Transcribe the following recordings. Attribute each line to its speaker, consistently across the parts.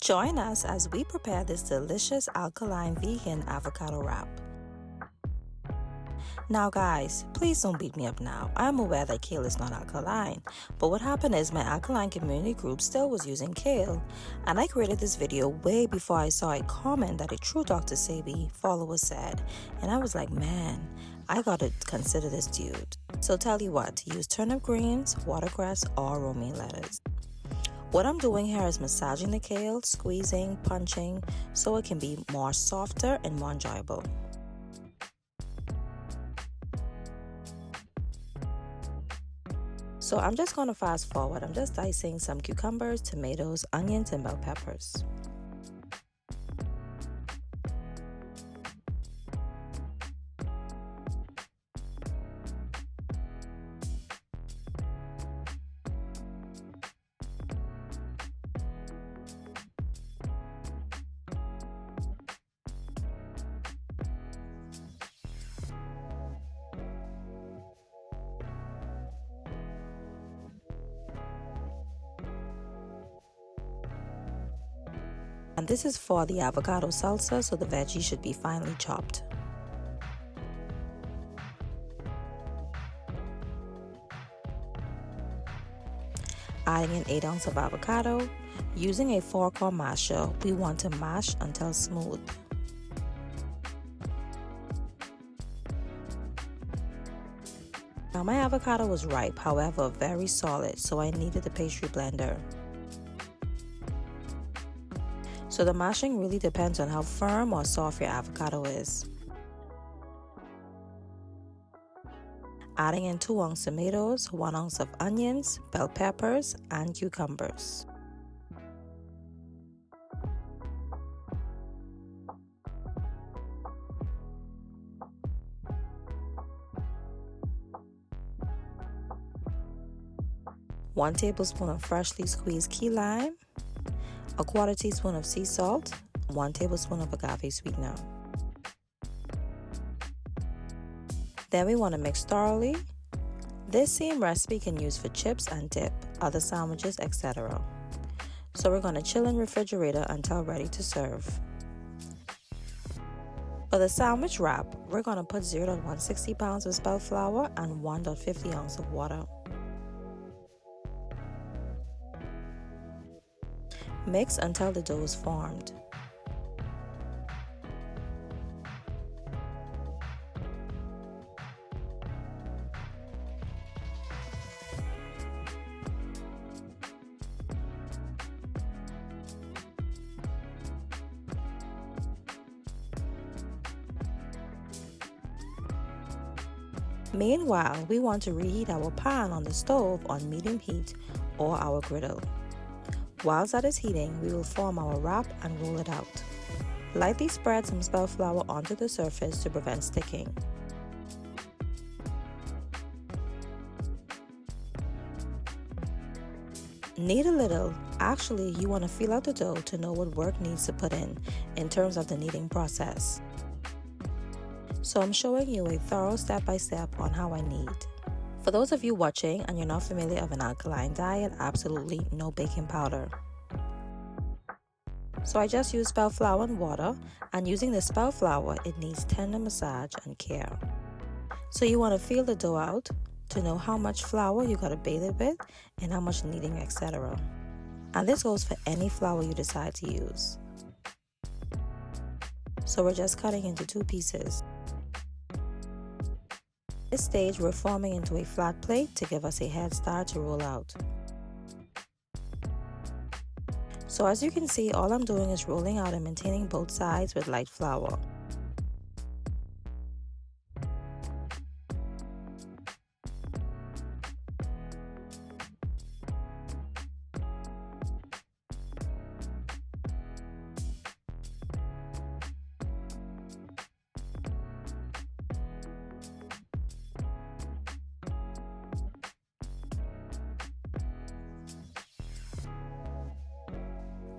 Speaker 1: Join us as we prepare this delicious alkaline vegan avocado wrap. Now guys, please don't beat me up now. I'm aware that kale is not alkaline, but what happened is my alkaline community group still was using kale, and I created this video way before I saw a comment that a true Dr. Sebi follower said, and I was like, man, I gotta consider this dude. So tell you what, use turnip greens, watercress, or romaine lettuce. What I'm doing here is massaging the kale, squeezing, punching, so it can be more softer and more enjoyable. So I'm just going to fast forward. I'm just dicing some cucumbers, tomatoes, onions, and bell peppers. And this is for the avocado salsa, so the veggies should be finely chopped. Adding an 8 ounces of avocado. Using a fork or masher, we want to mash until smooth. Now my avocado was ripe, however very solid, so I needed the pastry blender. So the mashing really depends on how firm or soft your avocado is. Adding in 2 ounces tomatoes, 1 ounce of onions, bell peppers, and cucumbers. One tablespoon of freshly squeezed key lime, a 1/4 teaspoon of sea salt, 1 tablespoon of agave sweetener. Then we want to mix thoroughly. This same recipe can use for chips and dip, other sandwiches, etc. So we're going to chill in refrigerator until ready to serve. For the sandwich wrap, we're going to put 0.160 pounds of spelt flour and 1.50 ounce of water. Mix until the dough is formed. Meanwhile, we want to reheat our pan on the stove on medium heat or our griddle. Whilst that is heating, we will form our wrap and roll it out. Lightly spread some spelt flour onto the surface to prevent sticking. Knead a little. Actually, you want to feel out the dough to know what work needs to put in terms of the kneading process. So I'm showing you a thorough step-by-step on how I knead. For those of you watching and you're not familiar of an alkaline diet, absolutely no baking powder. So I just use spelt flour and water, and using the spelt flour, it needs tender massage and care. So you want to feel the dough out to know how much flour you got to bathe it with and how much kneading, etc. And this goes for any flour you decide to use. So we're just cutting into 2 pieces. At this stage, we're forming into a flat plate to give us a head start to roll out. So as you can see, all I'm doing is rolling out and maintaining both sides with light flour.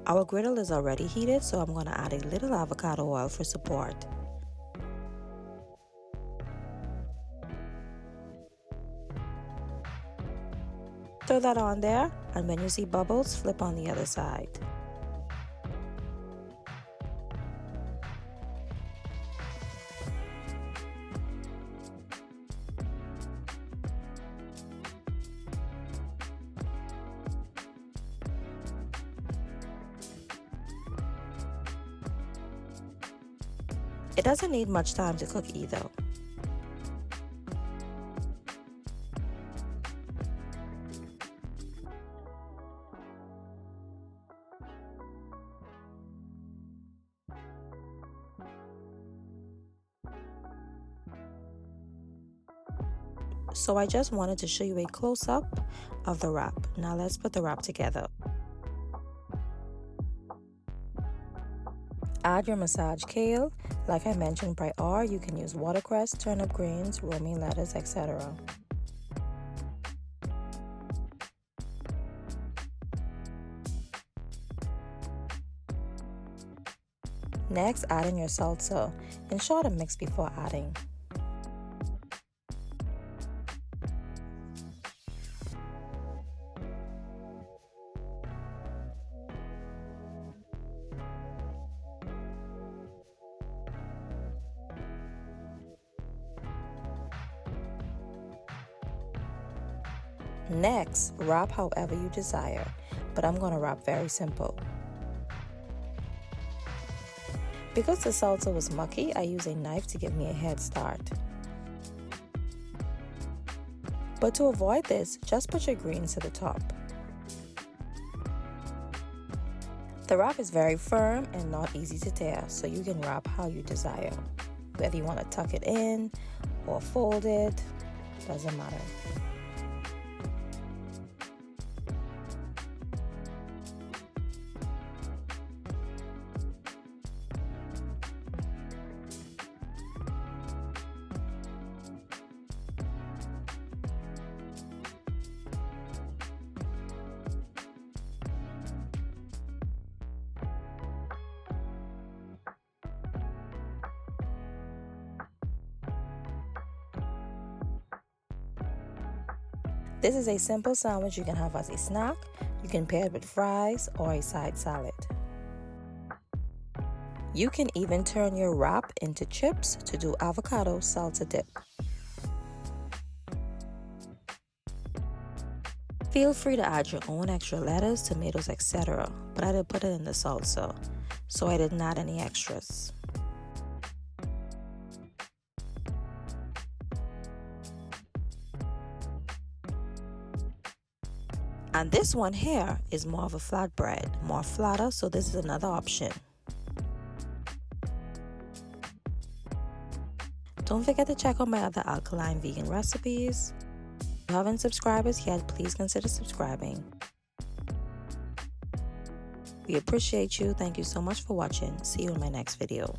Speaker 1: Our griddle is already heated, so I'm going to add a little avocado oil for support. Throw that on there, and when you see bubbles, flip on the other side. It doesn't need much time to cook either. So I just wanted to show you a close-up of the wrap. Now let's put the wrap together. Add your massaged kale. Like I mentioned prior, you can use watercress, turnip greens, romaine lettuce, etc. Next, add in your salsa. Ensure to mix before adding. Next, wrap however you desire, but I'm going to wrap very simple. Because the salsa was mucky, I use a knife to give me a head start. But to avoid this, just put your greens to the top. The wrap is very firm and not easy to tear, so you can wrap how you desire. Whether you want to tuck it in or fold it, doesn't matter. This is a simple sandwich you can have as a snack. You can pair it with fries or a side salad. You can even turn your wrap into chips to do avocado salsa dip. Feel free to add your own extra lettuce, tomatoes, etc. But I did put it in the salsa, so I didn't add any extras. And this one here is more of a flatbread, more flatter, so this is another option. Don't forget to check out my other alkaline vegan recipes. If you haven't subscribed yet, please consider subscribing. We appreciate you. Thank you so much for watching. See you in my next video.